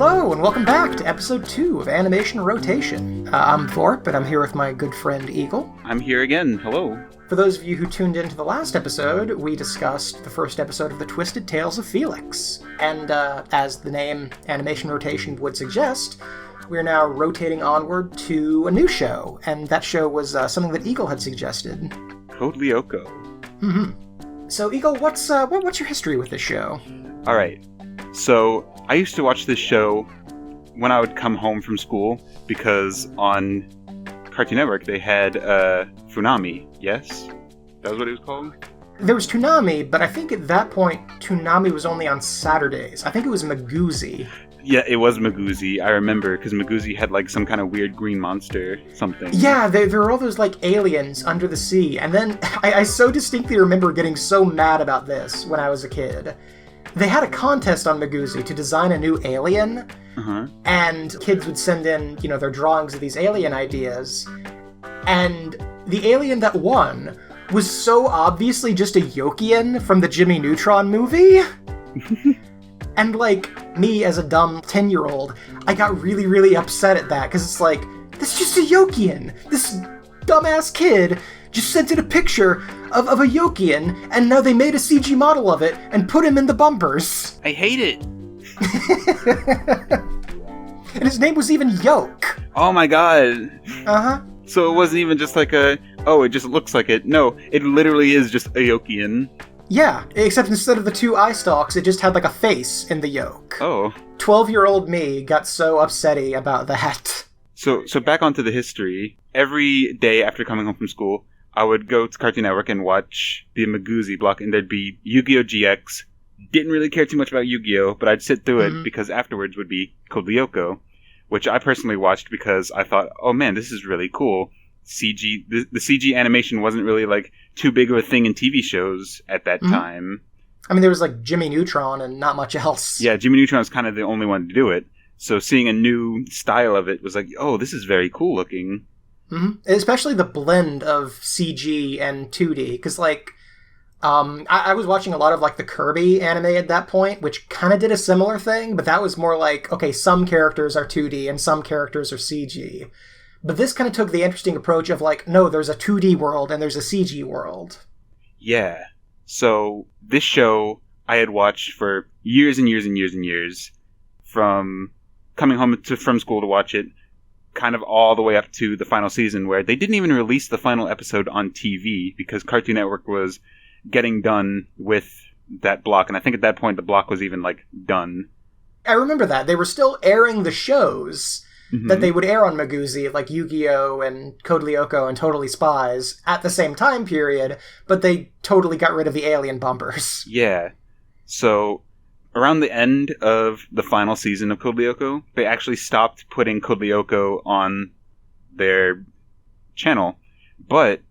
Hello, and welcome back to episode 2 of Animation Rotation. I'm Vorp, and I'm here with my good friend Eagle. I'm here again. Hello. For those of you who tuned into the last episode, we discussed the first episode of The Twisted Tales of Felix. And as the name Animation Rotation would suggest, we're now rotating onward to a new show, and that show was something that Eagle had suggested. Code Lyoko. Mm-hmm. So, Eagle, what's your history with this show? All right. So, I used to watch this show when I would come home from school, because on Cartoon Network they had Funami, yes? That was what it was called? There was Toonami, but I think at that point, Toonami was only on Saturdays. I think it was Maguzi. Yeah, it was Maguzi. I remember, because Maguzi had like some kind of weird green monster something. Yeah, there were all those like aliens under the sea. And then I so distinctly remember getting so mad about this when I was a kid. They had a contest on Maguzi to design a new alien, and kids would send in, their drawings of these alien ideas, and the alien that won was so obviously just a Yokian from the Jimmy Neutron movie. And, me as a dumb 10-year-old, I got really, really upset at that, because it's like, this is just a Yokian! This dumbass kid just sent in a picture of a Yokian, and now they made a CG model of it and put him in the bumpers. I hate it! And his name was even Yoke. Oh my god. Uh-huh. So it wasn't even just like it just looks like it. No, it literally is just a Yokian. Yeah, except instead of the two eye stalks, it just had a face in the yoke. Oh. 12-year-old me got so upsetty about that. So back onto the history. Every day after coming home from school, I would go to Cartoon Network and watch the Maguzi block, and there'd be Yu-Gi-Oh! GX. Didn't really care too much about Yu-Gi-Oh!, but I'd sit through it because afterwards would be Code Lyoko, which I personally watched because I thought, oh man, this is really cool. CG, the CG animation wasn't really too big of a thing in TV shows at that time. I mean, there was Jimmy Neutron and not much else. Yeah, Jimmy Neutron was kind of the only one to do it. So seeing a new style of it was oh, this is very cool looking. Mm-hmm. Especially the blend of CG and 2D, because I was watching a lot of the Kirby anime at that point, which kind of did a similar thing, but that was more okay, some characters are 2D and some characters are CG. But this kind of took the interesting approach of no, there's a 2D world and there's a CG world. Yeah. So this show I had watched for years and years and years and years, from coming home from school to watch it, kind of all the way up to the final season, where they didn't even release the final episode on TV because Cartoon Network was getting done with that block. And I think at that point the block was even done. I remember that. They were still airing the shows that they would air on Maguzi, like Yu-Gi-Oh! And Code Lyoko and Totally Spies, at the same time period, but they totally got rid of the alien bumpers. Yeah. So, around the end of the final season of Code Lyoko, they actually stopped putting Code Lyoko on their channel. But,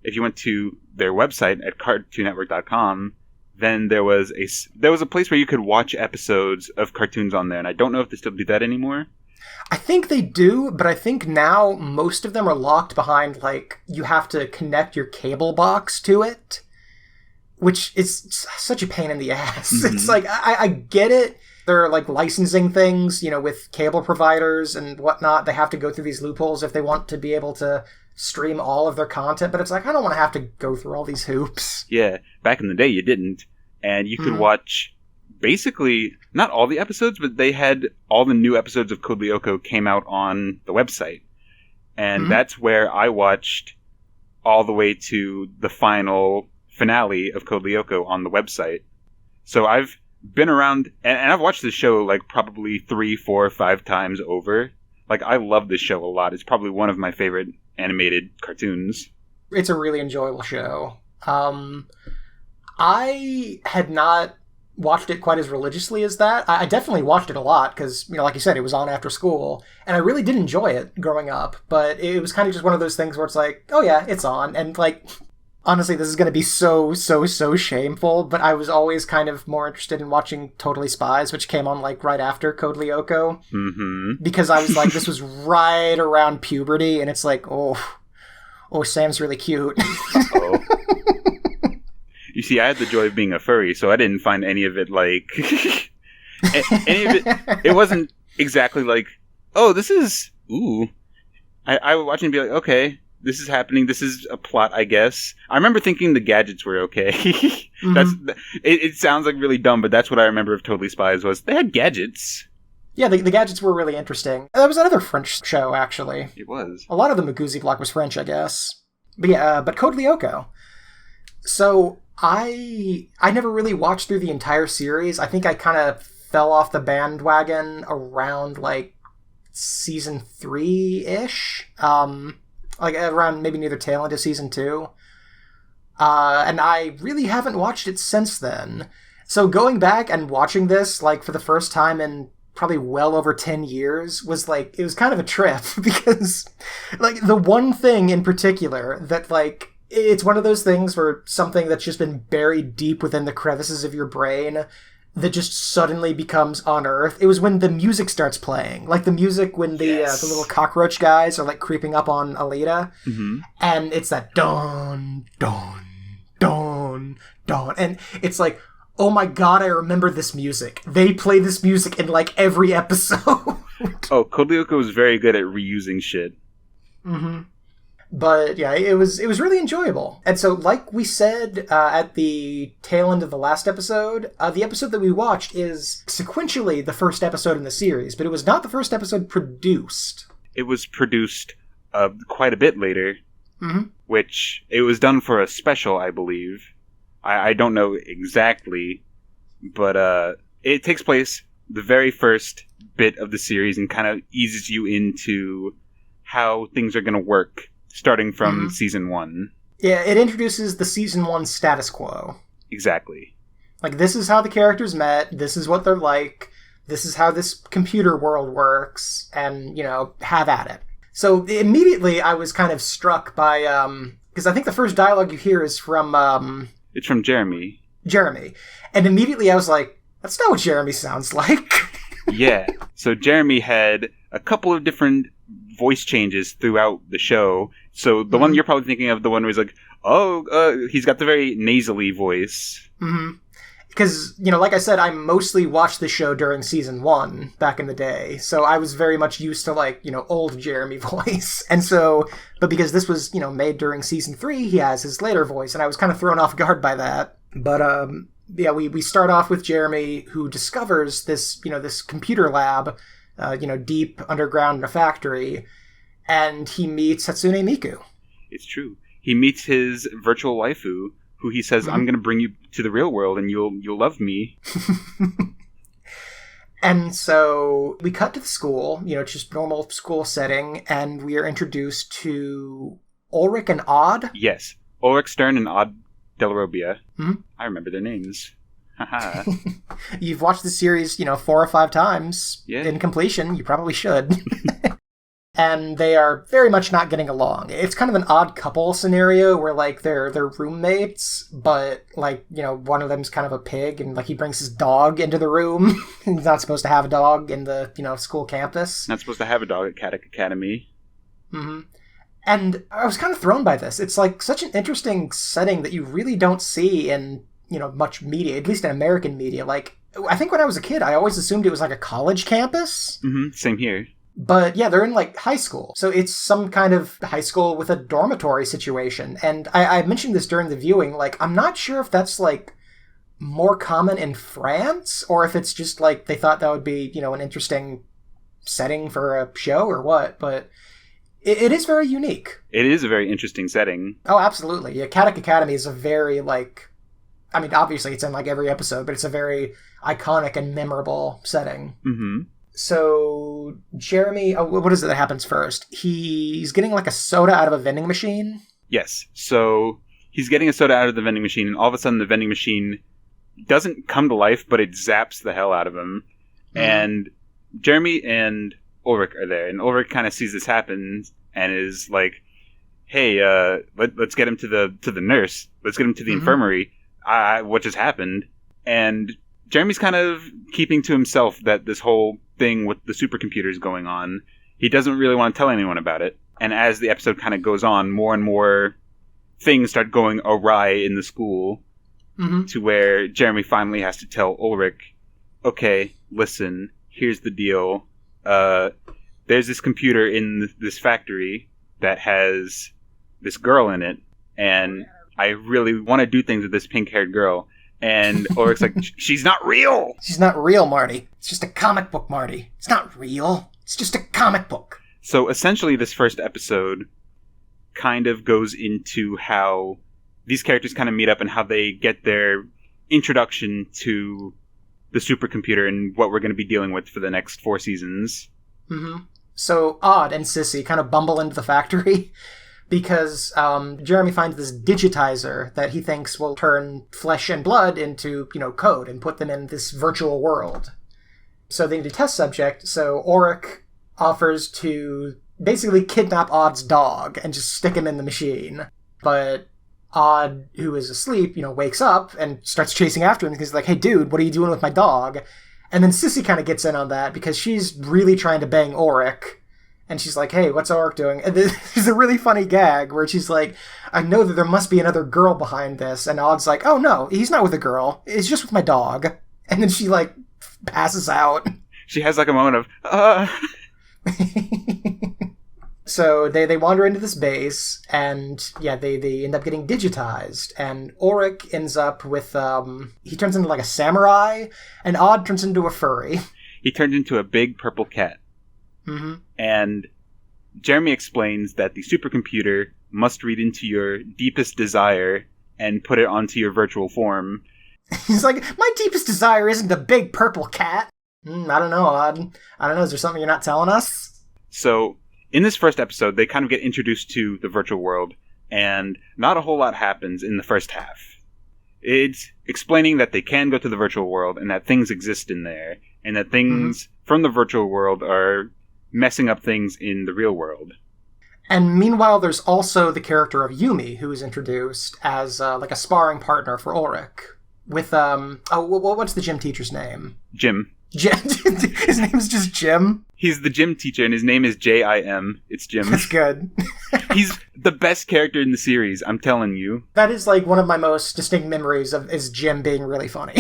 if you went to their website at cartoonnetwork.com, then there was a place where you could watch episodes of cartoons on there, and I don't know if they still do that anymore. I think they do, but I think now most of them are locked behind, you have to connect your cable box to it, which is such a pain in the ass. Mm-hmm. It's I get it. There are, licensing things, with cable providers and whatnot. They have to go through these loopholes if they want to be able to stream all of their content, but it's I don't want to have to go through all these hoops. Yeah, back in the day you didn't, and you could watch basically not all the episodes, but they had all the new episodes of Code Lyoko came out on the website. And that's where I watched all the way to the final finale of Code Lyoko on the website. So I've been around, and I've watched this show probably 3, 4, 5 times over. I love this show a lot. It's probably one of my favorite animated cartoons. It's a really enjoyable show. I had not watched it quite as religiously as that. I definitely watched it a lot because, like you said, it was on after school, and I really did enjoy it growing up, but it was kind of just one of those things where it's oh yeah, it's on, and honestly, this is going to be so shameful, but I was always kind of more interested in watching Totally Spies, which came on right after Code Lyoko, because I was this was right around puberty, and it's oh, Sam's really cute. Uh-oh. You see, I had the joy of being a furry, so I didn't find any of it any of it. It exactly like, oh, this is, ooh. I would watch it and be like, okay, this is happening. This is a plot, I guess. I remember thinking the gadgets were okay. It sounds like really dumb, but that's what I remember of Totally Spies was they had gadgets. Yeah, the gadgets were really interesting. That was another French show, actually. It was. A lot of the Miguzi block was French, I guess. But yeah, but Code Lyoko. So I never really watched through the entire series. I think I kind of fell off the bandwagon around like season 3-ish. Like around maybe near the tail end of season 2. And I really haven't watched it since then. So going back and watching this like for the first time in probably well over 10 years was like, it was kind of a trip because like the one thing in particular that like, it's one of those things where something that's just been buried deep within the crevices of your brain that just suddenly becomes unearthed. It was when the music starts playing. Like the music when the little cockroach guys are like creeping up on Alita. Mm-hmm. And it's that dun, dun, dun, dun. And it's like, oh my god, I remember this music. They play this music in like every episode. Oh, Code Lyoko was very good at reusing shit. Mm-hmm. But yeah, it was really enjoyable. And so, like we said at the tail end of the last episode, the episode that we watched is sequentially the first episode in the series, but it was not the first episode produced. It was produced quite a bit later, which it was done for a special, I believe. I don't know exactly, but it takes place the very first bit of the series and kind of eases you into how things are going to work. Starting from season 1. Yeah, it introduces the season 1 status quo. Exactly. Like, this is how the characters met, this is what they're like, this is how this computer world works, and, you know, have at it. So, immediately I was kind of struck by, because I think the first dialogue you hear is from, it's from Jeremy. Jeremy. And immediately I was like, that's not what Jeremy sounds like. Yeah. So, Jeremy had a couple of different voice changes throughout the show. So the one you're probably thinking of, the one where he's like, he's got the very nasally voice. Mm-hmm. Because, you know, like I said, I mostly watched the show during season 1 back in the day. So I was very much used to, like, you know, old Jeremy voice. And so, but because this was, you know, made during season 3, he has his later voice. And I was kind of thrown off guard by that. But, yeah, we start off with Jeremy, who discovers this, you know, this computer lab, you know, deep underground in a factory, and he meets Hatsune Miku. It's true. He meets his virtual waifu, who he says, I'm going to bring you to the real world and you'll love me. And so we cut to the school, you know, just normal school setting, and we are introduced to Ulrich and Odd. Yes. Ulrich Stern and Odd Delarobia. I remember their names. You've watched the series, you know, 4 or 5 times in completion. You probably should. And they are very much not getting along. It's kind of an odd couple scenario where, like, they're roommates, but, like, you know, one of them's kind of a pig, and, like, he brings his dog into the room. He's not supposed to have a dog in the, you know, school campus. Not supposed to have a dog at Caddick Academy. Mm-hmm. And I was kind of thrown by this. It's, like, such an interesting setting that you really don't see in, you know, much media, at least in American media. Like, I think when I was a kid, I always assumed it was, like, a college campus. Mm-hmm. Same here. But yeah, they're in like high school. So it's some kind of high school with a dormitory situation. And I mentioned this during the viewing, like, I'm not sure if that's like more common in France or if it's just like they thought that would be, you know, an interesting setting for a show or what. But it is very unique. It is a very interesting setting. Oh, absolutely. Yeah, Caddick Academy is a very like, I mean, obviously it's in like every episode, but it's a very iconic and memorable setting. Mm-hmm. So, Jeremy, what is it that happens first? He's getting, like, a soda out of a vending machine? Yes. So, he's getting a soda out of the vending machine, and all of a sudden the vending machine doesn't come to life, but it zaps the hell out of him. Mm. And Jeremy and Ulrich are there, and Ulrich kind of sees this happen and is like, hey, let's get him to the nurse. Let's get him to the infirmary. What just happened? And Jeremy's kind of keeping to himself that this whole thing with the supercomputers going on, he doesn't really want to tell anyone about it. And as the episode kind of goes on, more and more things start going awry in the school to where Jeremy finally has to tell Ulrich, okay, listen, here's the deal. there's this computer in this factory that has this girl in it, and I really want to do things with this pink-haired girl. And Ulrich's like, she's not real! She's not real, Marty. It's just a comic book, Marty. It's not real. It's just a comic book. So essentially this first episode kind of goes into how these characters kind of meet up and how they get their introduction to the supercomputer and what we're going to be dealing with for the next 4 seasons. Mm-hmm. So Odd and Sissy kind of bumble into the factory because Jeremy finds this digitizer that he thinks will turn flesh and blood into, code and put them in this virtual world. So they need a test subject, so Ulrich offers to basically kidnap Odd's dog and just stick him in the machine. But Odd, who is asleep, wakes up and starts chasing after him because he's like, hey dude, what are you doing with my dog? And then Sissy kind of gets in on that because she's really trying to bang Ulrich. And she's like, hey, what's Ulrich doing? And there's a really funny gag where she's like, I know that there must be another girl behind this. And Odd's like, oh no, he's not with a girl. It's just with my dog. And then she passes out. She has a moment of, So they wander into this base, and they end up getting digitized. And Ulrich ends up with, he turns into a samurai, and Odd turns into a furry. He turns into a big purple cat. Mm-hmm. And Jeremy explains that the supercomputer must read into your deepest desire and put it onto your virtual form. He's like, my deepest desire isn't a big purple cat. I don't know, Odd. I don't know, is there something you're not telling us? So, in this first episode, they kind of get introduced to the virtual world, and not a whole lot happens in the first half. It's explaining that they can go to the virtual world, and that things exist in there, and that things from the virtual world are messing up things in the real world. And meanwhile, there's also the character of Yumi, who is introduced as a sparring partner for Ulrich. With, what's the gym teacher's name? Jim. His name's just Jim? He's the gym teacher, and his name is Jim. It's Jim. That's good. He's the best character in the series, I'm telling you. That is, one of my most distinct memories is Jim being really funny.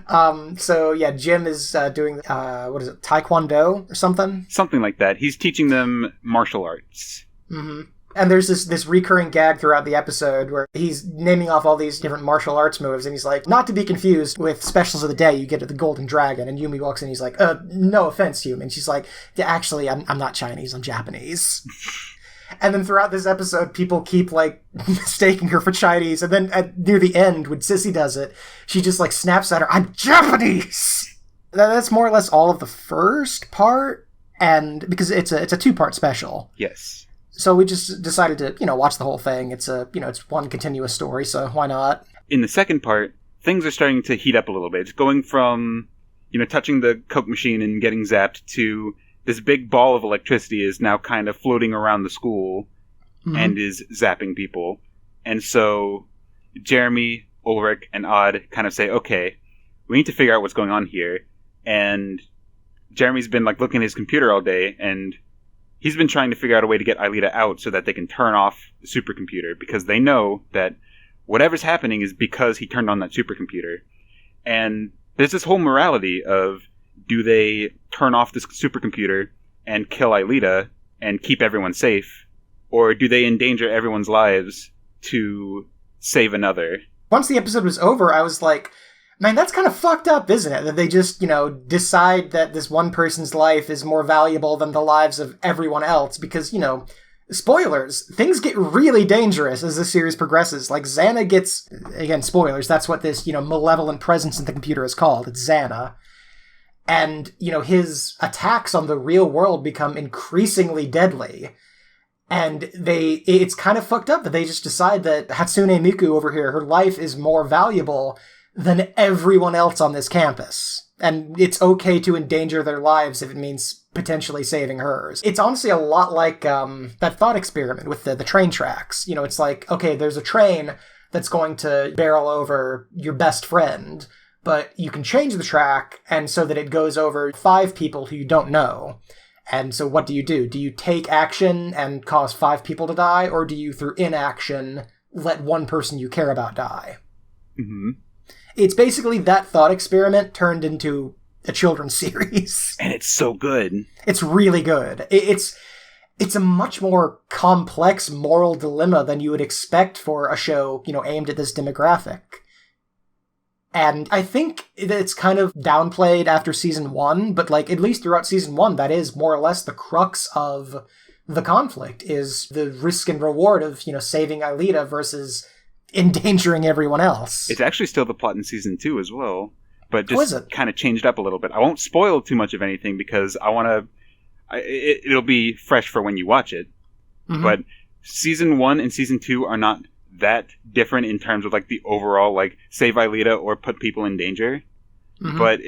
Jim is doing, Taekwondo or something? Something like that. He's teaching them martial arts. Mm-hmm. And there's this recurring gag throughout the episode where he's naming off all these different martial arts moves, and he's like, not to be confused with specials of the day, you get the Golden Dragon, and Yumi walks in, he's like, no offense, Yumi. And she's like, actually, I'm not Chinese, I'm Japanese. And then throughout this episode, people keep, mistaking her for Chinese, and then near the end, when Sissy does it, she just, snaps at her, I'm Japanese! That's more or less all of the first part, and because it's a 2-part special. Yes. So we just decided to, watch the whole thing. It's it's one continuous story, so why not? In the second part, things are starting to heat up a little bit. It's going from, touching the Coke machine and getting zapped to this big ball of electricity is now kind of floating around the school and is zapping people. And so Jeremy, Ulrich, and Odd kind of say, okay, we need to figure out what's going on here. And Jeremy's been looking at his computer all day, and he's been trying to figure out a way to get Aelita out so that they can turn off the supercomputer, because they know that whatever's happening is because he turned on that supercomputer. And there's this whole morality of, do they turn off this supercomputer and kill Aelita and keep everyone safe, or do they endanger everyone's lives to save another? Once the episode was over, I was like, man, that's kind of fucked up, isn't it? That they just, decide that this one person's life is more valuable than the lives of everyone else. Because, spoilers, things get really dangerous as the series progresses. X.A.N.A gets, again, spoilers, that's what this, malevolent presence in the computer is called. It's X.A.N.A. And, his attacks on the real world become increasingly deadly. And it's kind of fucked up that they just decide that Hatsune Miku over here, her life is more valuable than everyone else on this campus. And it's okay to endanger their lives if it means potentially saving hers. It's honestly a lot like that thought experiment with the train tracks. It's like, okay, there's a train that's going to barrel over your best friend, but you can change the track and so that it goes over 5 people who you don't know. And so what do? Do you take action and cause 5 people to die, or do you, through inaction, let one person you care about die? Mm-hmm. It's basically that thought experiment turned into a children's series. And it's so good. It's really good. It's a much more complex moral dilemma than you would expect for a show, aimed at this demographic. And I think it's kind of downplayed after season 1, but at least throughout season 1, that is more or less the crux of the conflict, is the risk and reward of, saving Aelita versus endangering everyone else. It's actually still the plot in season 2 as well, but just kind of changed up a little bit. I won't spoil too much of anything because I want to... It'll be fresh for when you watch it. Mm-hmm. But season 1 and season 2 are not that different in terms of the overall save Aelita or put people in danger. Mm-hmm. But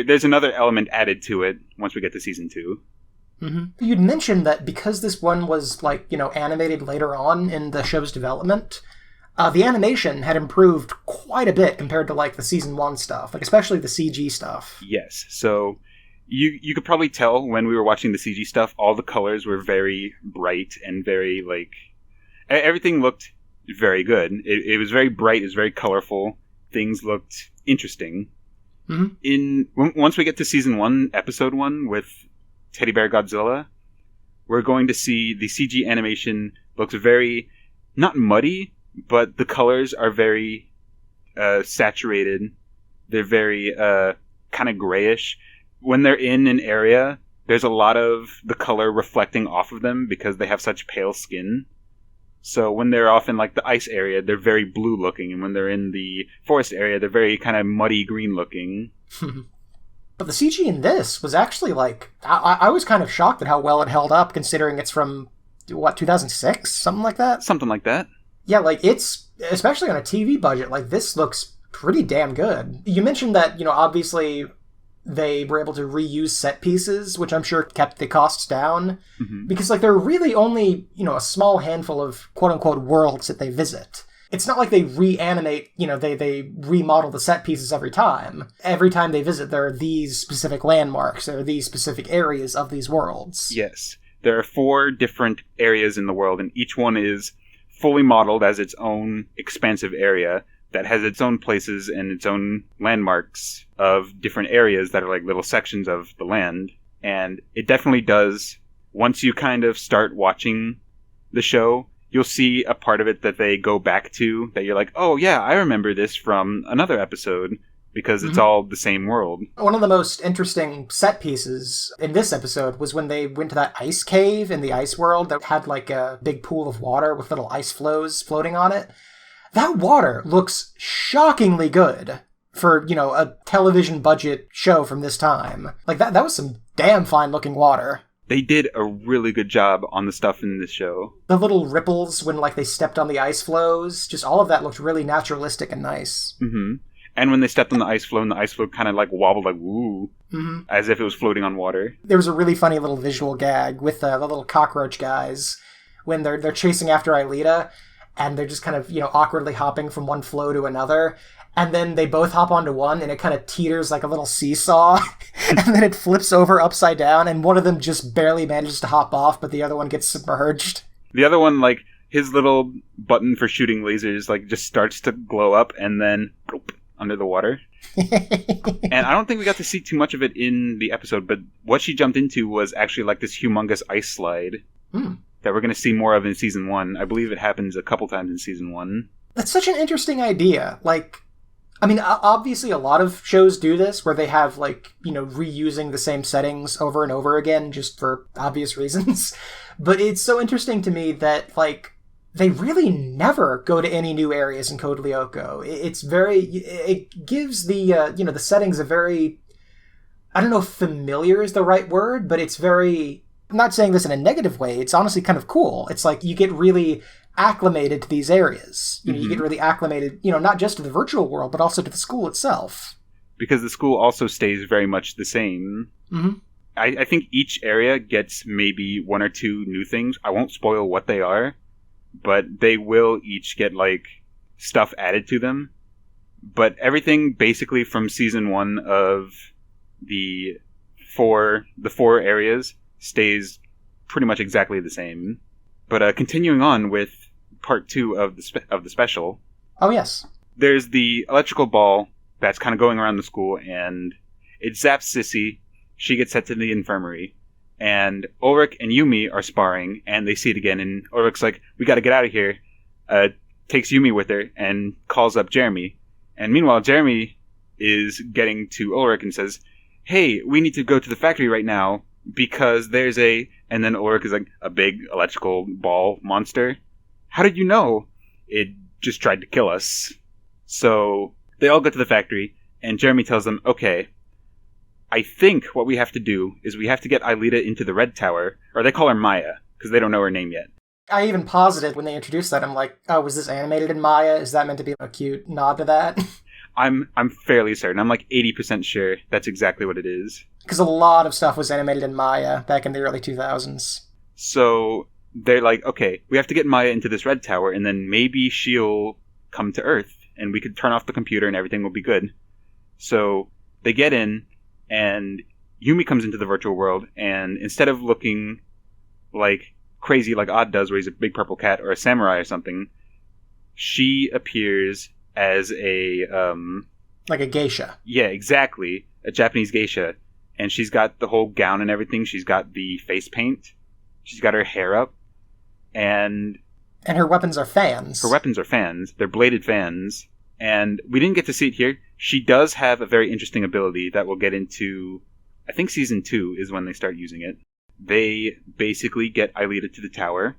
there's another element added to it once we get to season 2. Mm-hmm. You'd mentioned that because this one was animated later on in the show's development, the animation had improved quite a bit compared to the season 1 stuff, especially the CG stuff. Yes, so you could probably tell when we were watching the CG stuff, all the colors were very bright and very everything looked very good. It was very bright, it was very colorful. Things looked interesting. Mm-hmm. Once we get to season 1, episode 1 with Teddy Bear Godzilla, we're going to see the CG animation looks very, not muddy, but the colors are very saturated. They're very kind of grayish. When they're in an area, there's a lot of the color reflecting off of them because they have such pale skin. So when they're off in the ice area, they're very blue looking, and when they're in the forest area, they're very kind of muddy green looking. But the CG in this was actually I was kind of shocked at how well it held up, considering it's from 2006, something like that. Something like that. Yeah, it's especially on a TV budget. This looks pretty damn good. You mentioned that obviously they were able to reuse set pieces, which I'm sure kept the costs down. Mm-hmm. Because there are really only, a small handful of quote-unquote worlds that they visit. It's not like they reanimate, they remodel the set pieces every time. Every time they visit, there are these specific landmarks, there are these specific areas of these worlds. Yes. There are 4 different areas in the world, and each one is fully modeled as its own expansive area that has its own places and its own landmarks of different areas that are little sections of the land. And it definitely does, once you kind of start watching the show, you'll see a part of it that they go back to that you're oh yeah, I remember this from another episode, because it's all the same world. One of the most interesting set pieces in this episode was when they went to that ice cave in the ice world that had a big pool of water with little ice flows floating on it. That water looks shockingly good for, a television budget show from this time. That was some damn fine looking water. They did a really good job on the stuff in this show. The little ripples when they stepped on the ice flows, just all of that looked really naturalistic and nice. Mm-hmm. And when they stepped on the ice flow, and the ice flow kind of wobbled woo, as if it was floating on water. There was a really funny little visual gag with the little cockroach guys when they're chasing after Aelita, and they're just kind of, awkwardly hopping from one flow to another. And then they both hop onto one, and it kind of teeters like a little seesaw. And then it flips over upside down, and one of them just barely manages to hop off, but the other one gets submerged. The other one, his little button for shooting lasers, just starts to glow up, and then under the water. And I don't think we got to see too much of it in the episode, but what she jumped into was actually this humongous ice slide. That we're going to see more of in season 1. I believe it happens a couple times in season 1. That's such an interesting idea. Obviously a lot of shows do this, where they have, reusing the same settings over and over again, just for obvious reasons. But it's so interesting to me that, they really never go to any new areas in Code Lyoko. It gives the, the settings a very, I don't know if familiar is the right word, but it's very... I'm not saying this in a negative way. It's honestly kind of cool. It's you get really acclimated to these areas. You get really acclimated, not just to the virtual world, but also to the school itself. Because the school also stays very much the same. Mm-hmm. I think each area gets maybe 1 or 2 new things. I won't spoil what they are, but they will each get stuff added to them. But everything basically from season 1 of the 4 areas stays pretty much exactly the same. But continuing on with part 2 of the special. Oh, yes. There's the electrical ball that's kind of going around the school, and it zaps Sissy. She gets sent to the infirmary. And Ulrich and Yumi are sparring, and they see it again. And Ulrich's like, we got to get out of here. Takes Yumi with her and calls up Jeremy. And meanwhile, Jeremy is getting to Ulrich and says, hey, we need to go to the factory right now because there's a... And then Ulrich is like, a big electrical ball monster. How did you know? It just tried to kill us. So they all go to the factory, and Jeremy tells them, okay, I think what we have to do is we have to get Aelita into the Red Tower, or they call her Maya, because they don't know her name yet. I even posited when they introduced that, I'm like, oh, was this animated in Maya? Is that meant to be a cute nod to that? I'm fairly certain. I'm like 80% sure that's exactly what it is. Because a lot of stuff was animated in Maya back in the early 2000s. So they're like, okay, we have to get Maya into this Red Tower, and then maybe she'll come to Earth, and we could turn off the computer and everything will be good. So they get in, and Yumi comes into the virtual world, and instead of looking like crazy like Odd does, where he's a big purple cat or a samurai or something, she appears as a... like a geisha. Yeah, exactly. A Japanese geisha. And she's got the whole gown and everything. She's got the face paint. She's got her hair up. And her weapons are fans. Her weapons are fans. They're bladed fans. And we didn't get to see it here. She does have a very interesting ability that we'll get into... I think Season 2 is when they start using it. They basically get Aelita to the tower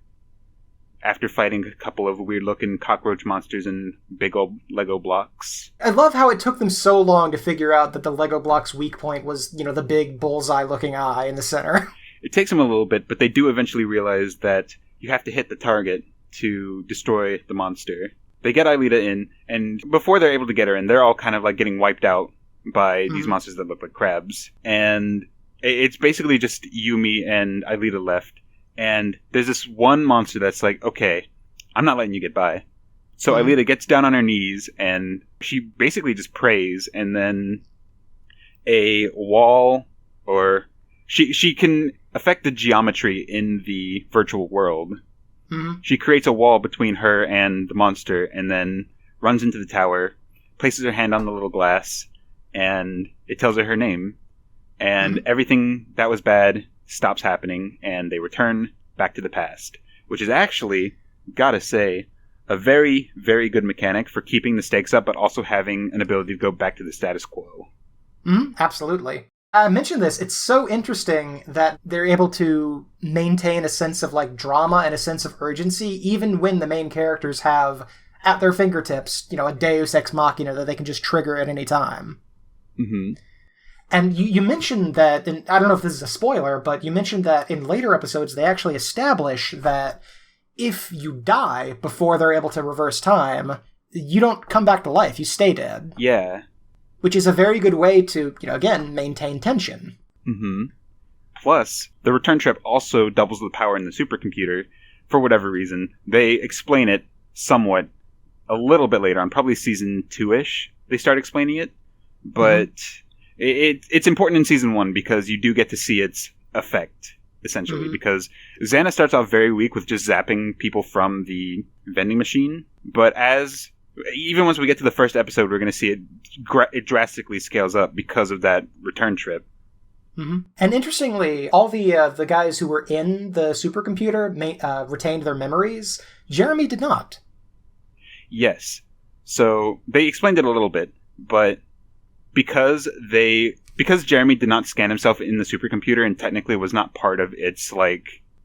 after fighting a couple of weird-looking cockroach monsters and big old Lego blocks. I love how it took them so long to figure out that the Lego block's weak point was, the big bullseye-looking eye in the center. It takes them a little bit, but they do eventually realize that you have to hit the target to destroy the monster. They get Aelita in, and before they're able to get her in, they're all kind of like getting wiped out by these monsters that look like crabs. And it's basically just Yumi and Aelita left. And there's this one monster that's like, okay, I'm not letting you get by. So Aelita gets down on her knees, and she basically just prays, and then a wall, or she can affect the geometry in the virtual world. Mm-hmm. She creates a wall between her and the monster, and then runs into the tower, places her hand on the little glass, and it tells her name. And everything that was bad stops happening, and they return back to the past. Which is actually, gotta say, a very, very good mechanic for keeping the stakes up, but also having an ability to go back to the status quo. Absolutely. I mentioned this, it's so interesting that they're able to maintain a sense of drama and a sense of urgency, even when the main characters have at their fingertips, a deus ex machina that they can just trigger at any time. Mm-hmm. And you mentioned that, and I don't know if this is a spoiler, but you mentioned that in later episodes they actually establish that if you die before they're able to reverse time, you don't come back to life, you stay dead. Yeah. Which is a very good way to, again, maintain tension. Mm-hmm. Plus, the return trip also doubles the power in the supercomputer for whatever reason. They explain it somewhat a little bit later on, probably season 2-ish, they start explaining it. But it's important in season 1 because you do get to see its effect, essentially. Because X.A.N.A starts off very weak with just zapping people from the vending machine. But even once we get to the first episode, we're going to see it drastically scales up because of that return trip. Mm-hmm. And interestingly, all the guys who were in the supercomputer retained their memories. Jeremy did not. Yes. So they explained it a little bit, but because Jeremy did not scan himself in the supercomputer and technically was not part of its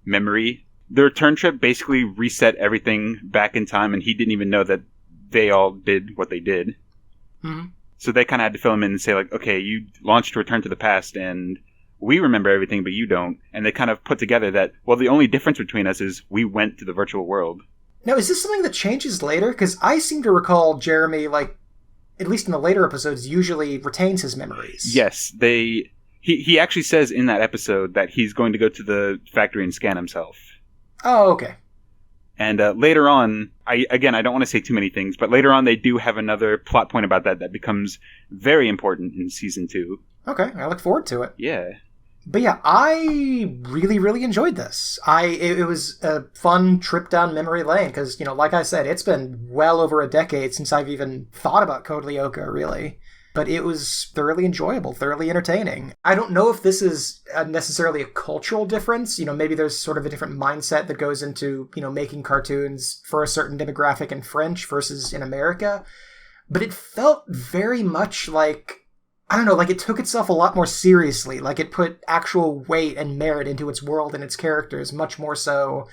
memory, the return trip basically reset everything back in time, and he didn't even know that they all did what they did. Mm-hmm. So they kind of had to fill him in and say, okay, you launched Return to the Past, and we remember everything, but you don't. And they kind of put together that, well, the only difference between us is we went to the virtual world. Now, is this something that changes later? Because I seem to recall Jeremy, at least in the later episodes, usually retains his memories. Yes, he actually says in that episode that he's going to go to the factory and scan himself. Oh, okay. And later on, I don't want to say too many things, but later on they do have another plot point about that becomes very important in season 2. Okay, I look forward to it. Yeah. But yeah, I really, really enjoyed this. It was a fun trip down memory lane, because, like I said, it's been well over a decade since I've even thought about Code Lyoko, really. but it was thoroughly enjoyable, thoroughly entertaining. I don't know if this is necessarily a cultural difference. Maybe there's sort of a different mindset that goes into, making cartoons for a certain demographic in French versus in America. But it felt very much like, I don't know, like it took itself a lot more seriously. Like it put actual weight and merit into its world and its characters, much more so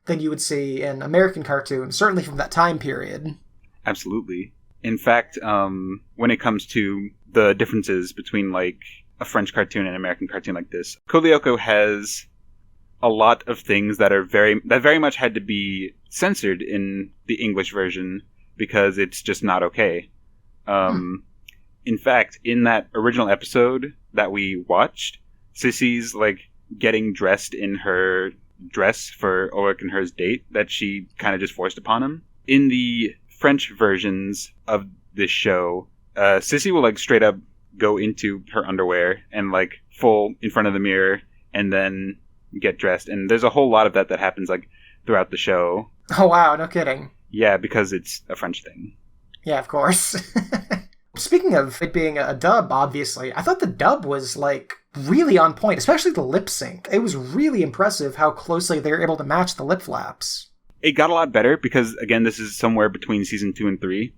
than you would see in American cartoons, certainly from that time period. Absolutely. In fact, when it comes to the differences between like a French cartoon and an American cartoon like this, Code Lyoko has a lot of things that very much had to be censored in the English version because it's just not okay. In fact, in that original episode that we watched, Sissy's like getting dressed in her dress for Ulrich and her's date that she kind of just forced upon him. In the French versions of this show, Sissy will like straight up go into her underwear and like full in front of the mirror and then get dressed. And there's a whole lot of that happens like throughout the show. Oh wow, no kidding. Yeah, because it's a French thing. Yeah, of course. Speaking of it being a dub, obviously, I thought the dub was like really on point, especially the lip sync. It was really impressive how closely they were able to match the lip flaps. It got a lot better because, again, this is somewhere between season 2 and 3.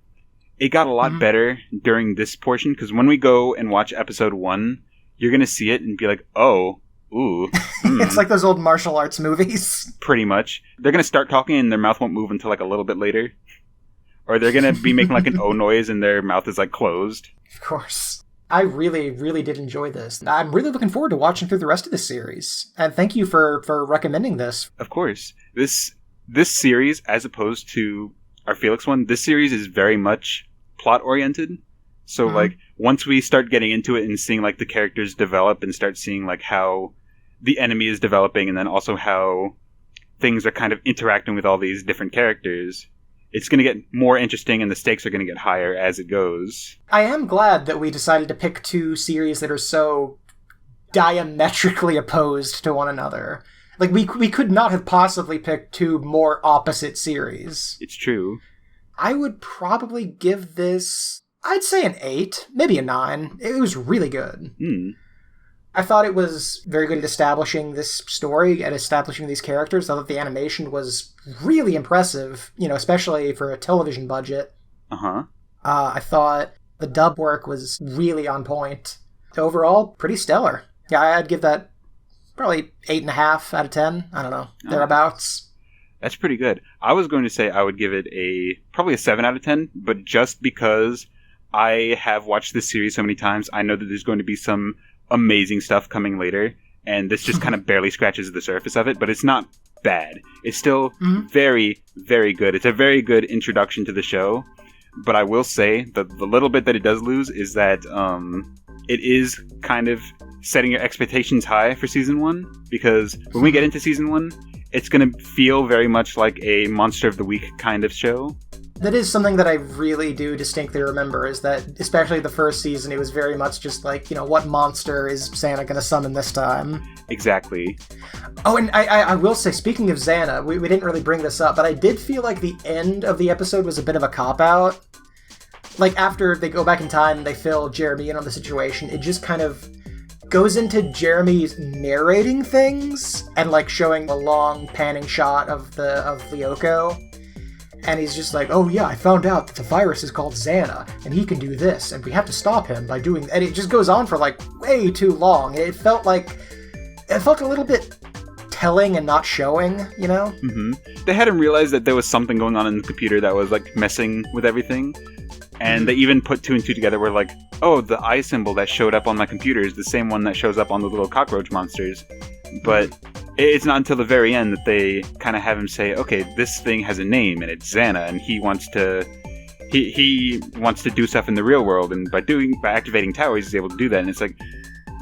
It got a lot better during this portion because when we go and watch episode 1, you're going to see it and be like, oh, ooh. It's like those old martial arts movies. Pretty much. They're going to start talking and their mouth won't move until like a little bit later. Or they're going to be making like an O noise and their mouth is like closed. Of course. I really, really did enjoy this. I'm really looking forward to watching through the rest of the series. And thank you for recommending this. Of course. This series, as opposed to our Felix one, this series is very much plot-oriented. So, like, once we start getting into it and seeing, like, the characters develop and start seeing, like, how the enemy is developing and then also how things are kind of interacting with all these different characters, it's going to get more interesting and the stakes are going to get higher as it goes. I am glad that we decided to pick two series that are so diametrically opposed to one another. Like, we could not have possibly picked two more opposite series. It's true. I would probably give this, I'd say an 8, maybe a 9. It was really good. I thought it was very good at establishing this story and establishing these characters. I thought the animation was really impressive, especially for a television budget. I thought the dub work was really on point. Overall, pretty stellar. Yeah, I'd give that probably 8.5 out of 10. I don't know, thereabouts. That's pretty good. I was going to say I would give it probably a 7 out of 10, but just because I have watched this series so many times, I know that there's going to be some amazing stuff coming later, and this just kind of barely scratches the surface of it, but it's not bad. It's still very, very good. It's a very good introduction to the show, but I will say that the little bit that it does lose is that it is kind of setting your expectations high for season 1, because when we get into season 1, it's going to feel very much like a Monster of the Week kind of show. That is something that I really do distinctly remember, is that, especially the first season, it was very much just like, what monster is Santa going to summon this time? Exactly. Oh, and I will say, speaking of Xana, we didn't really bring this up, but I did feel like the end of the episode was a bit of a cop-out. Like, after they go back in time and they fill Jeremy in on the situation, it just kind of goes into Jeremy's narrating things and, like, showing a long panning shot of Lyoko. And he's just like, oh yeah, I found out that the virus is called X.A.N.A, and he can do this, and we have to stop him by doing... And it just goes on for, like, way too long. It felt a little bit telling and not showing, They hadn't realized that there was something going on in the computer that was, like, messing with everything. And they even put 2 and 2 together where, like, oh, the eye symbol that showed up on my computer is the same one that shows up on the little cockroach monsters. But it's not until the very end that they kind of have him say, okay, this thing has a name and it's X.A.N.A, and he wants to do stuff in the real world, and by activating towers he's able to do that. And it's like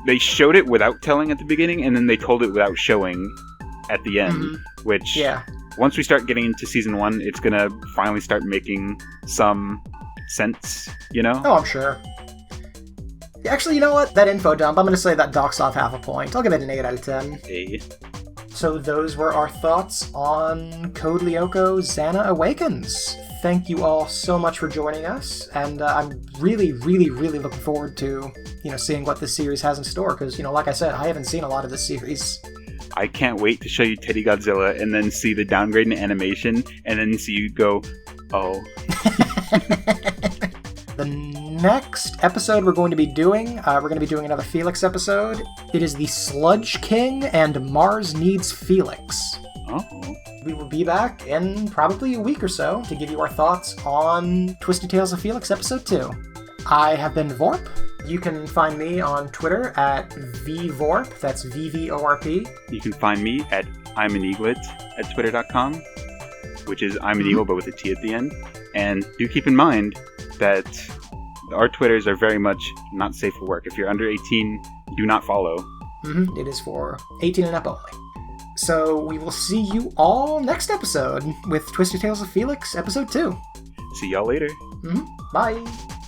they showed it without telling at the beginning, and then they told it without showing at the end. Which once we start getting into season 1, it's gonna finally start making some sense, Oh, I'm sure. Actually, you know what? That info dump, I'm going to say that docks off half a point. I'll give it an 8 out of 10. So those were our thoughts on Code Lyoko X.A.N.A Awakens. Thank you all so much for joining us, and I'm really, really, really looking forward to, seeing what this series has in store, because, like I said, I haven't seen a lot of this series. I can't wait to show you Teddy Godzilla and then see the downgrade in animation, and then see you go, oh. The next episode we're going to be doing, another Felix episode. It is the Sludge King and Mars Needs Felix. Oh. We will be back in probably a week or so to give you our thoughts on Twisted Tales of Felix Episode 2. I have been Vorp. You can find me on Twitter at VVorp, that's VVORP. You can find me at I'm an Eaglet at twitter.com, which is I'm an Eagle but with a T at the end. And do keep in mind that our Twitters are very much not safe for work. If you're under 18, do not follow. Mm-hmm. It is for 18 and up only. So we will see you all next episode with Twisted Tales of Felix, Episode 2. See y'all later. Mm-hmm. Bye.